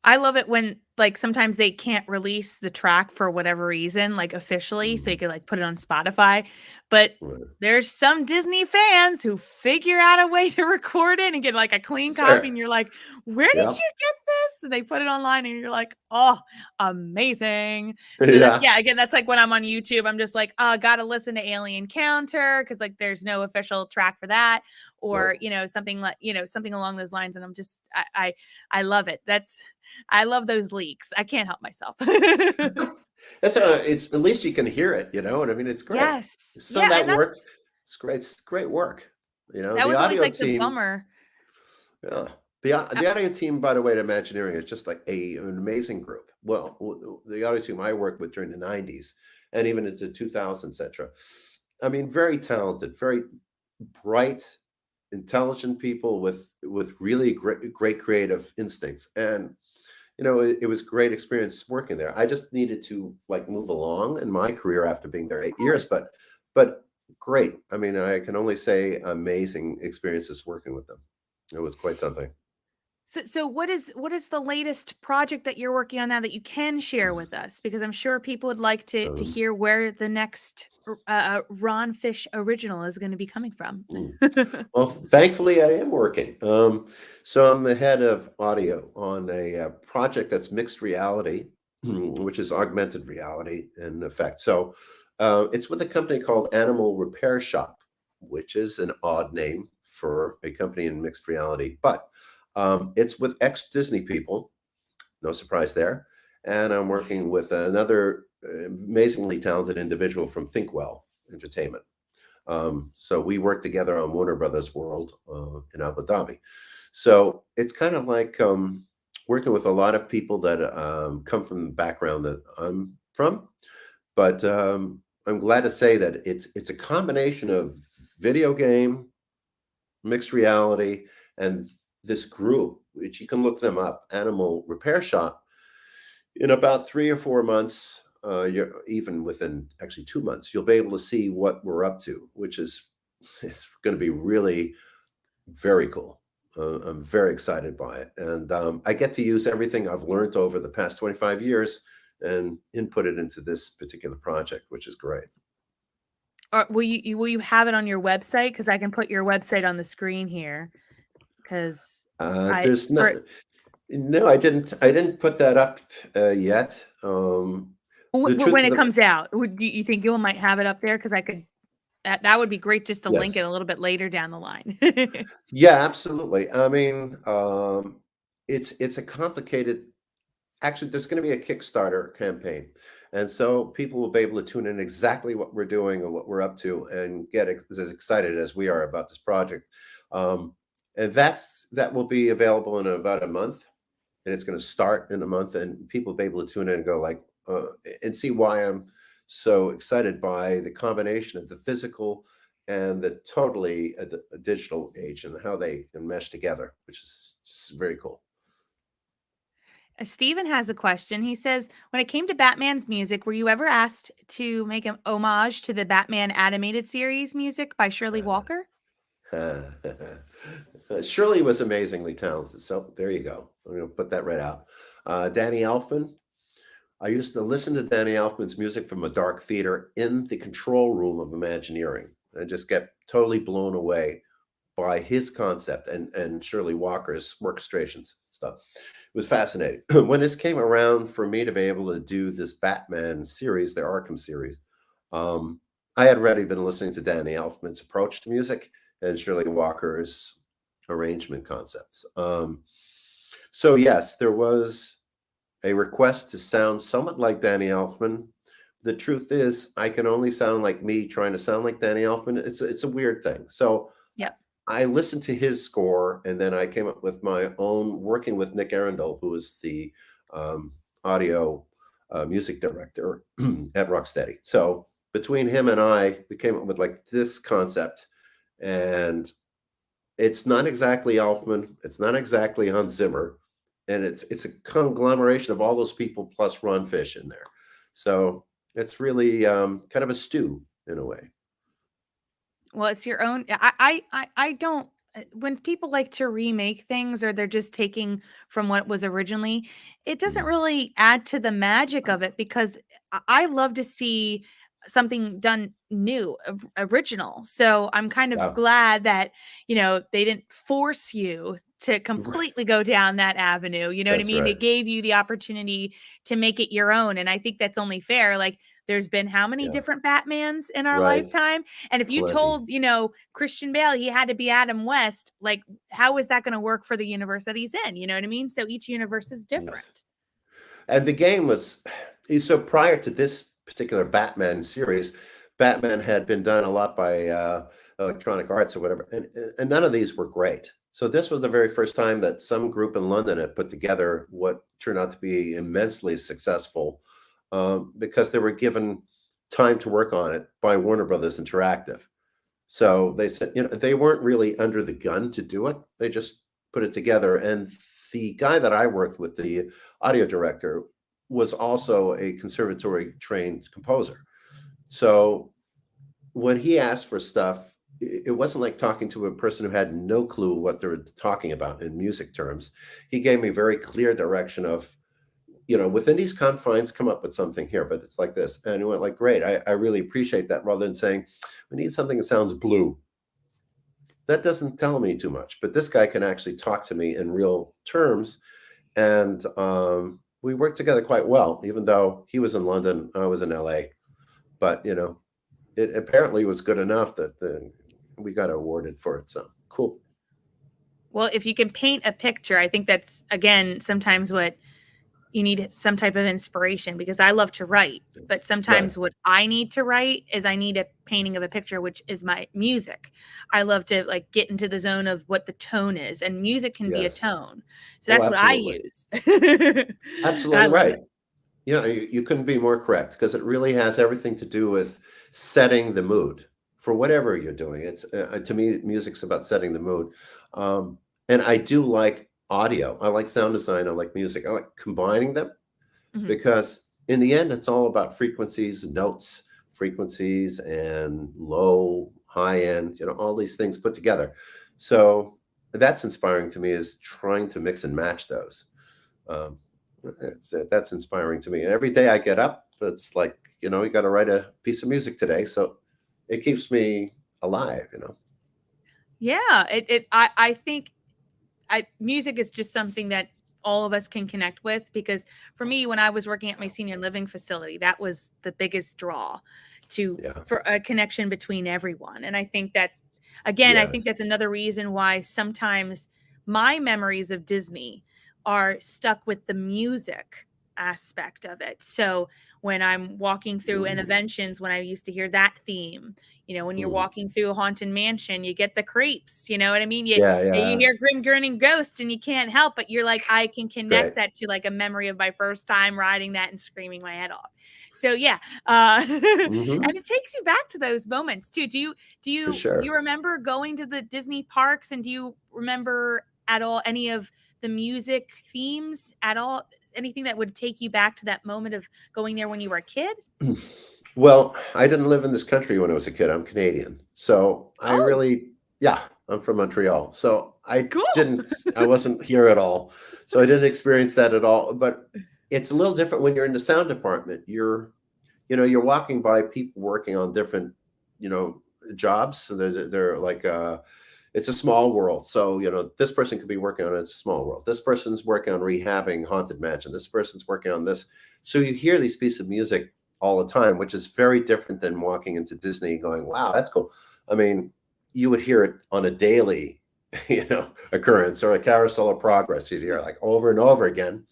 I love it when, like, sometimes they can't release the track for whatever reason, like, officially, so you Mhm. can, like, put it on Spotify, but Right. there's some Disney fans who figure out a way to record it and get, like, a clean copy, Sure. and you're like, "Where did Yeah. you get this?" And they put it online, and you're like, "Oh, amazing." So that Yeah. yeah, again, that's like when I'm on YouTube, I'm just like, "Oh, gotta listen to Alien Counter because like, there's no official track for that," or, No. something like something along those lines, and I'm just I love it. I love those leaks. I can't help myself. It's at least you can hear it, and I mean, it's great. Yes. Some of Yeah, that and that's work, it's great work. that The was always, audio like, the team, bummer. yeah. The Uh audio team, by the way, at Imagineering is just like an amazing group. Well, the audio team I worked with during the 90s and even into 2000s, etc. I mean, very talented, very bright, intelligent people with really great creative instincts. And it was great experience working there. I just needed to like move along in my career after being there Of 8 years, course. but great. I mean, I can only say amazing experiences working with them. It was quite something. So what is the latest project that you're working on now that you can share with us? Because I'm sure people would like to Um, hear where the next Ron Fish original is gonna be coming from. mm. Well, thankfully, I am working. So I'm the head of audio on a project that's mixed reality, which is augmented reality in effect. So it's with a company called Animal Repair Shop, which is an odd name for a company in mixed reality, but it's with ex-Disney people. No surprise there. And I'm working with another amazingly talented individual from Thinkwell Entertainment. So we work together on Warner Brothers World in Abu Dhabi. So it's kind of like working with a lot of people that come from the background that I'm from. But I'm glad to say that it's a combination of video game, mixed reality, and this group, which you can look them up, Animal Repair Shop. In about 3 or 4 months, you're even within actually 2 months, you'll be able to see what we're up to, which is it's going to be really very cool. I'm very excited by it, and I get to use everything I've learned over the past 25 years and input it into this particular project, which is great. Or will you have it on your website? Because I can put your website on the screen here. Because I There's not. for No, I didn't put that up yet. The truth when of it the comes out, would you think you might have it up there? Because I could that would be great just to link it Yes. a little bit later down the line. Yeah, absolutely. I mean, it's a complicated. Actually, there's going to be a Kickstarter campaign, And so people will be able to tune in exactly what we're doing and what we're up to and get as excited as we are about this project. Um, and that will be available in about a month, and it's going to start in a month, and people will be able to tune in and go like and see why I'm so excited by the combination of the physical and the totally digital age and how they can mesh together, which is just very cool. Steven has a question. He says, when it came to Batman's music, were you ever asked to make an homage to the Batman animated series music by Shirley Walker? Shirley was amazingly talented. So there you go. I'm going to put that right out. Danny Elfman. I used to listen to Danny Elfman's music from a dark theater in the control room of Imagineering and just get totally blown away by his concept and Shirley Walker's orchestrations stuff. It was fascinating. When this came around for me to be able to do this Batman series, the Arkham series, um, I had already been listening to Danny Elfman's approach to music and Shirley Walker's arrangement concepts. So yes, there was a request to sound somewhat like Danny Elfman. The truth is, I can only sound like me trying to sound like Danny Elfman. It's a weird thing. So Yep. I listened to his score, and then I came up with my own, working with Nick Arundel, who is the audio music director at Rocksteady. So between him and I, we came up with like this concept, and it's not exactly Elfman, it's not exactly Hans Zimmer, and it's a conglomeration of all those people plus Ron Fish in there. So it's really kind of a stew in a way. Well, it's your own. I don't. When people like to remake things or they're just taking from what was originally, it doesn't Mm. really add to the magic of it because I love to see something done new, original. So I'm kind of Yeah, glad that, they didn't force you to completely go down that avenue. You know what I that's mean? They right. gave you the opportunity to make it your own. And I think that's only fair. Like, there's been how many Yeah, different Batmans in our right. lifetime? And if you Plenty. told, Christian Bale he had to be Adam West, like, how is that going to work for the universe that he's in? You know what I mean? So each universe is Yes. different. And the game was so prior to this particular Batman series, Batman had been done a lot by Electronic Arts or whatever, and none of these were great. So this was the very first time that some group in London had put together what turned out to be immensely successful because they were given time to work on it by Warner Brothers Interactive. So they said, they weren't really under the gun to do it. They just put it together. And the guy that I worked with, the audio director, was also a conservatory trained composer. So when he asked for stuff, it wasn't like talking to a person who had no clue what they were talking about in music terms. He gave me very clear direction of, within these confines, come up with something here, but it's like this. And he went like, great, I really appreciate that, rather than saying, we need something that sounds blue. That doesn't tell me too much, but this guy can actually talk to me in real terms. And we worked together quite well, even though he was in London, I was in LA. But, it apparently was good enough that we got awarded for it. So cool. Well, if you can paint a picture, I think that's, again, sometimes what you need, some type of inspiration, because I love to write, but Yes. Right. sometimes what I need to write is I need a painting of a picture, which is my music. I love to like get into the zone of what the tone is, and music can be a Yes. tone. So Oh, that's what I absolutely. use. I Absolutely love right. it. Yeah, you couldn't be more correct because it really has everything to do with setting the mood for whatever you're doing. It's to me, music's about setting the mood. And I do like audio. I like sound design. I like music. I like combining them Mhm. because in the end, it's all about frequencies, notes, frequencies, and low, high end. All these things put together. So that's inspiring to me is trying to mix and match those. Um, that's inspiring to me. And every day I get up, it's like, you got to write a piece of music today. So it keeps me alive. Yeah, I think music is just something that all of us can connect with, because for me, when I was working at my senior living facility, that was the biggest draw to Yeah. for a connection between everyone. And I think that, again, I think Yes. that's another reason why sometimes my memories of Disney are stuck with the music aspect of it. So when I'm walking through Innoventions, when I used to hear that theme, when you're Mhm. walking through a haunted mansion, you get the creeps, you know what I mean? You Yeah, you yeah. hear grim grinning ghosts and you can't help, but you're like, I can connect Great. that to like a memory of my first time riding that and screaming my head off. So yeah, and Mhm. it takes you back to those moments too. Do For you sure. remember going to the Disney parks, and do you remember at all any of the music themes at all? Anything that would take you back to that moment of going there when you were a kid? Well, I didn't live in this country when I was a kid. I'm Canadian. So I Oh, really, yeah, I'm from Montreal. So cool. I wasn't here at all. So I didn't experience that at all. But it's a little different when you're in the sound department. You're walking by people working on different, you know, jobs. So they're like, it's a small world. So, this person could be working on it's a small world. This person's working on rehabbing Haunted Mansion. This person's working on this. So you hear these pieces of music all the time, which is very different than walking into Disney and going, wow, that's cool. I mean, you would hear it on a daily, occurrence or a carousel of progress. You'd hear it like over and over again.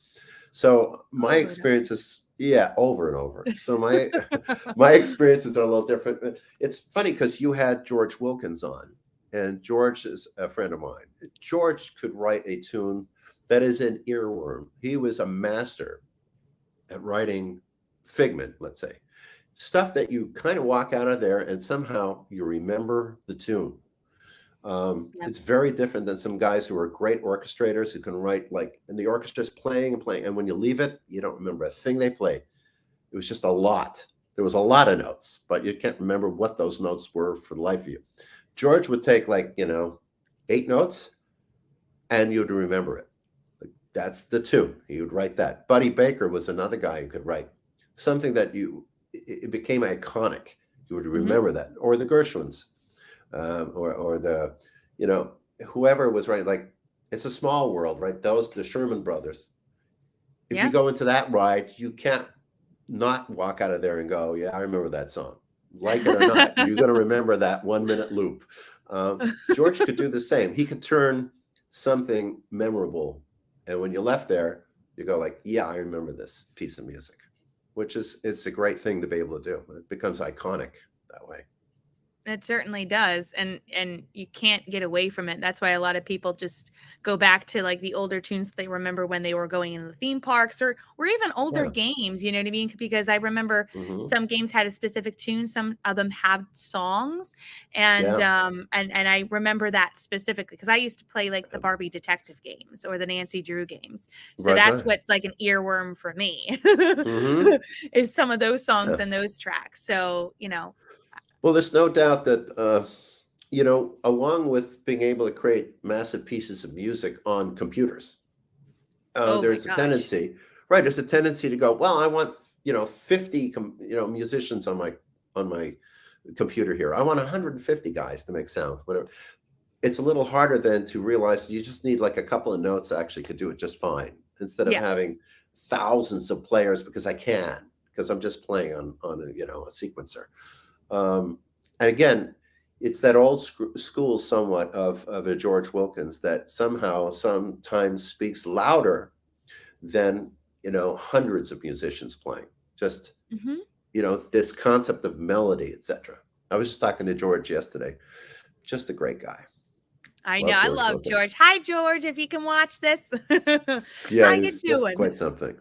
So my Over and over. experiences, yeah, over and over. So my my experiences are a little different. But it's funny because you had George Wilkins on, and George is a friend of mine. George could write a tune that is an earworm. He was a master at writing Figment, let's say. Stuff that you kind of walk out of there and somehow you remember the tune. Yep. It's very different than some guys who are great orchestrators who can write like, and the orchestra's playing and playing. And when you leave it, you don't remember a thing they played. It was just a lot. There was a lot of notes, but you can't remember what those notes were for the life of you. George would take like, 8 notes and you'd remember it. Like, that's the tune. He would write that. Buddy Baker was another guy who could write something that it became iconic. You would Hmm. remember that. Or the Gershwins, or the, you know, whoever was writing, like, it's a small world, right? The Sherman brothers. If you Yeah. go into that ride, you can't not walk out of there and go, yeah, I remember that song. Like it or not, you're going to remember that 1 minute loop. George could do the same. He could turn something memorable. And when you left there, you go like, yeah, I remember this piece of music, which is, it's a great thing to be able to do. It becomes iconic that way. It certainly does, and you can't get away from it. That's why a lot of people just go back to like the older tunes that they remember when they were going in the theme parks, or even older Yeah. games. You know what I mean? Because I remember Hmm. some games had a specific tune, some of them have songs, and Yeah. I remember that specifically because I used to play like the Barbie detective games or the Nancy Drew games. So Right. that's Right. what's like an earworm for me Hmm. is some of those songs Yeah. and those tracks. So Well, there's no doubt that, along with being able to create massive pieces of music on computers, oh my there's a gosh. tendency, right? There's a tendency to go, well, I want, 50, musicians on my computer here. I want 150 guys to make sounds, whatever. It's a little harder then to realize you just need like a couple of notes actually could do it just fine instead of Yeah. having thousands of players because I'm just playing on a sequencer. Um, and again, it's that old school somewhat of a George Wilkins that somehow sometimes speaks louder than hundreds of musicians playing. Just Mhm. this concept of melody, etc. I was just talking to George yesterday. Just a great guy. I know, Love I George love Wilkins. George. Hi, George, if you can watch this. Yeah, How you he's doing? quite something.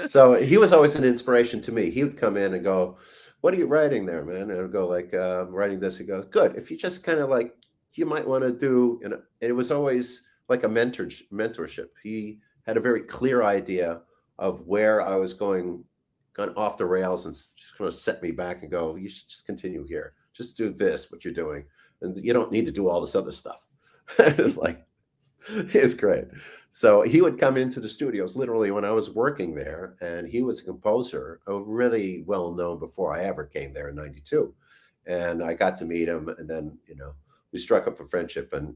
So he was always an inspiration to me. He would come in and go, "What are you writing there, man?" And I'd go like, "I'm writing this." He goes, "Good. If you just kind of like, you might want to do." And it was always like a mentorship. He had a very clear idea of where I was gone off the rails, and just kind of set me back and go, "You should just continue here. Just do this, what you're doing, and you don't need to do all this other stuff." It's like, it's great. So he would come into the studios literally when I was working there, and he was a composer, really well known before I ever came there in '92. And I got to meet him, and then we struck up a friendship. And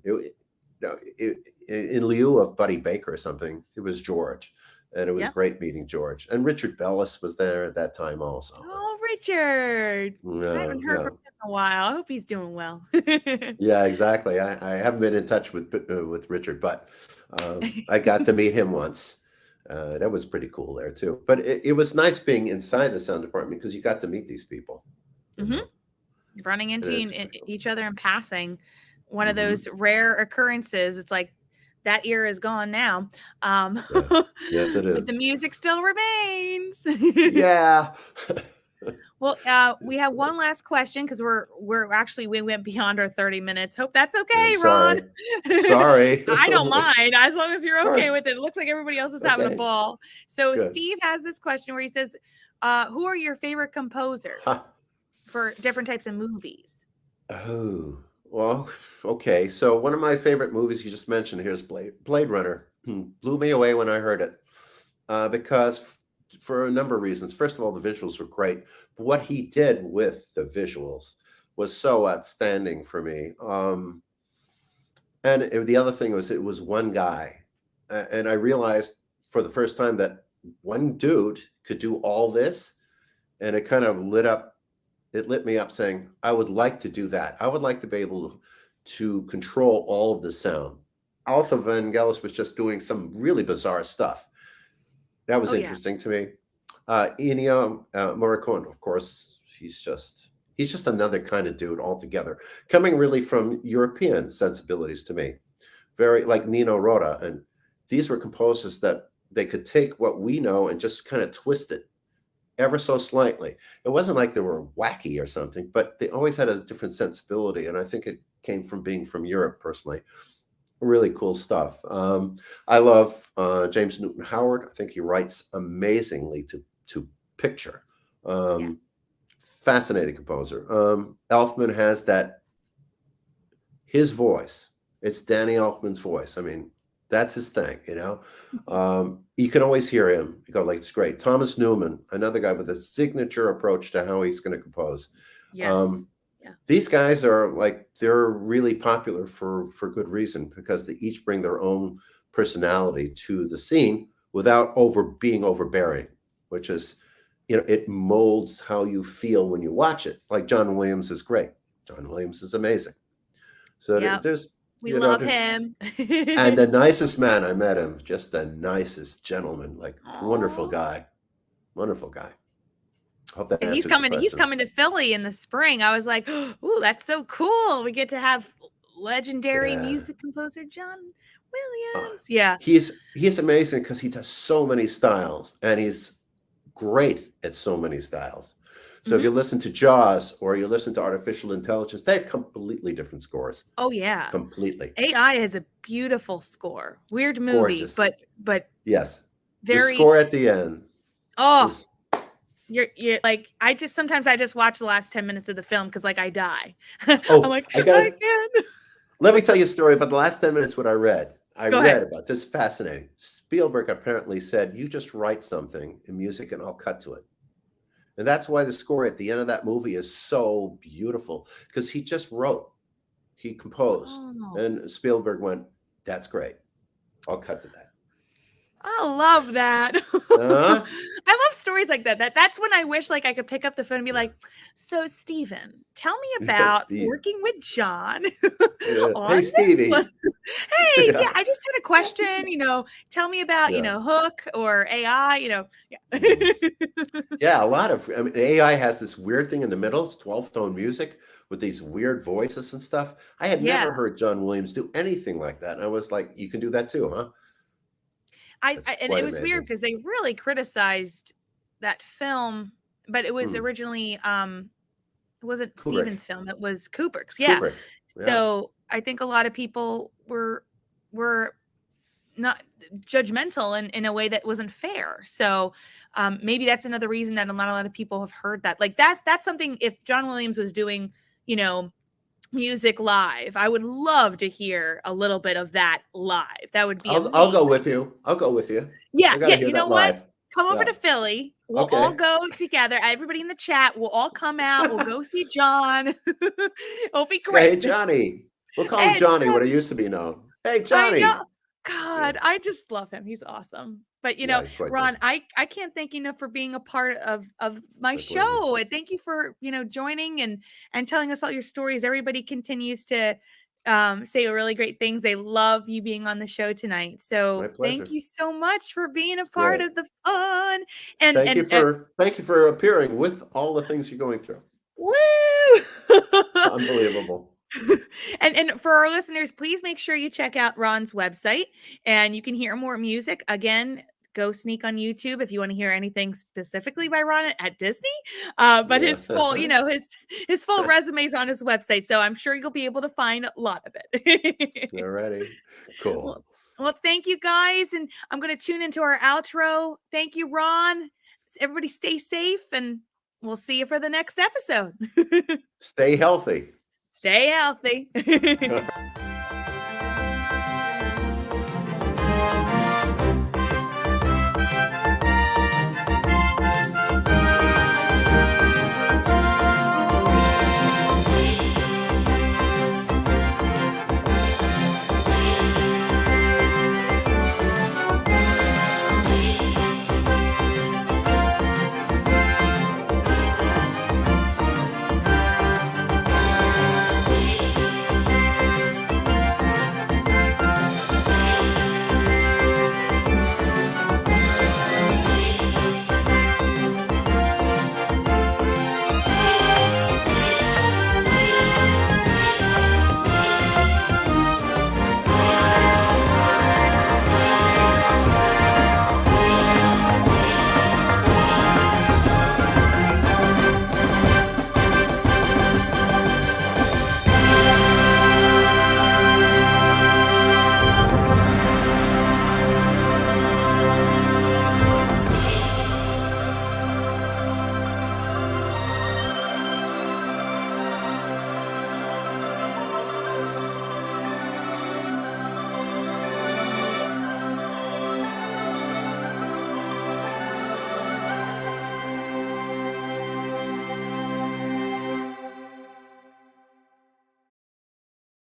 in lieu of Buddy Baker or something, it was George, and it was Yep. great meeting George. And Richard Bellis was there at that time also. Oh, Richard. I Yeah, haven't heard yeah. from him in a while. I hope he's doing well. Yeah, exactly. I haven't been in touch with Richard, but I got to meet him once, That was pretty cool there too. But it was nice being inside the sound department because you got to meet these people, you Mm-hmm. know, Running and into it's pretty cool. each other in passing, one of Hmm. those rare occurrences. It's like that era is gone now, Yeah. Yes, it but the is. music still remains. Yeah. Well, we have It one does. last question because we're actually we went beyond our 30 minutes. Hope that's Yeah, okay, I'm Ron. sorry. Sorry. I don't mind as long as you're All okay right. with it. It looks like everybody else is having a Okay. ball. So Good. Steve has this question where he says, "Who are your favorite Huh. composers for different types of movies?" Oh, well, okay. So one of my favorite movies you just mentioned here is Blade Runner. Blew me away when I heard it because for a number of reasons. First of all, the visuals were great. But what he did with the visuals was so outstanding for me. The other thing was it was one guy, and I realized for the first time that one dude could do all this, and it kind of lit me up saying, I would like to do that. I would like to be able to control all of the sound. Also, Vangelis was just doing some really bizarre stuff. That was Oh yeah. interesting to me. Ennio Morricone, of course, he's just another kind of dude altogether, coming really from European sensibilities to me, very like Nino Rota. And these were composers that they could take what we know and just kind of twist it ever so slightly. It wasn't like they were wacky or something, but they always had a different sensibility. And I think it came from being from Europe personally. Really cool stuff. I love James Newton Howard. I think he writes amazingly to picture. Yes. Um, Fascinating composer. Elfman has that his voice. It's Danny Elfman's voice. I mean, that's his thing, you know. You can always hear him. You go like it's great. Thomas Newman, another guy with a signature approach to how he's going to compose. Yes. Um, Yeah. these guys are like they're really popular for good reason because they each bring their own personality to the scene without being overbearing, which is it molds how you feel when you watch it. Like John Williams is great. John Williams is amazing. So Yep. there's We love there's him. and the nicest man I met him, just the nicest gentleman, like wonderful Aw. guy, wonderful guy. Hope that Yeah, answers the he's questions. coming to Philly in the spring. I was like, "Ooh, that's so cool. We get to have legendary Yeah. music composer John Uh, Williams." Yeah. he's amazing because he does so many styles and he's great at so many styles. So if you Mhm. listen to Jaws or you listen to Artificial Intelligence, they're completely different scores. Oh yeah. Completely AI has a beautiful score. Weird movie, gorgeous. but Yes, the very score at the end. oh, Oof. you're like sometimes I just watch the last 10 minutes of the film because like I die. I'm Oh, like, I I gotta can. let me tell you a story about the last 10 minutes. What I read. I Go ahead. read about this fascinating. Spielberg apparently said, "You just write something in music, and I'll cut to it." And that's why the score at the end of that movie is so beautiful because he just wrote, he composed, Oh. and Spielberg went, "That's great. I'll cut to that." I love that. Uh-huh. I love stories like that. That's when I wish like I could pick up the phone and be Yeah. like, "So Steven, tell me Yes, about Steve. working with John Yeah. on Hey, this one." Stevie. Hey, yeah, Yeah. I just had a question, tell me about, Yeah. Hook or AI, Mhm. yeah. Yeah. I mean, AI has this weird thing in the middle. It's 12 tone music with these weird voices and stuff. I had Yeah. never heard John Williams do anything like that. And I was like, you can do that too, huh? That's And it quite was weird amazing. because they really criticized that film, but it was Hmm. originally it wasn't Kubrick. Steven's film, it was Kubrick's, yeah. Kubrick. Yeah. So, I think a lot of people were not judgmental in a way that wasn't fair. So, maybe that's another reason that not a lot of people have heard that. Like, that's something if John Williams was doing, you know, music live, I would love to hear a little bit of that live. That would be I'll go amazing. with you. I'll go with you. Yeah, I got to yeah, hear you know that what? live. Come over Yeah. to Philly. We'll all Okay. go together. Everybody in the chat, we'll all come out. We'll go see John. It'll be Say, hey, great. Johnny. We'll call him Hey, Johnny, what John, he used to be known. Hey, I know. Johnny. Yeah. God, I just love him. He's awesome. But Yeah, he's quite Ron, something. I can't thank you enough for being a part of my My pleasure. show. And thank you for, joining and telling us all your stories. Everybody continues to say really great things. They love you being on the show tonight. My So pleasure. thank you so much for being a It's part great. of the fun. And Thank you for appearing with all the things you're going through. woo! Unbelievable. And for our listeners, please make sure you check out Ron's website and you can hear more music. Again, go sneak on YouTube if you want to hear anything specifically by Ron at Disney. But Yeah. his full, his full resume's on his website. So I'm sure you'll be able to find a lot of it. Alrighty. Cool. Well, thank you guys. And I'm going to tune into our outro. Thank you, Ron. Everybody stay safe and we'll see you for the next episode. Stay healthy. Stay healthy.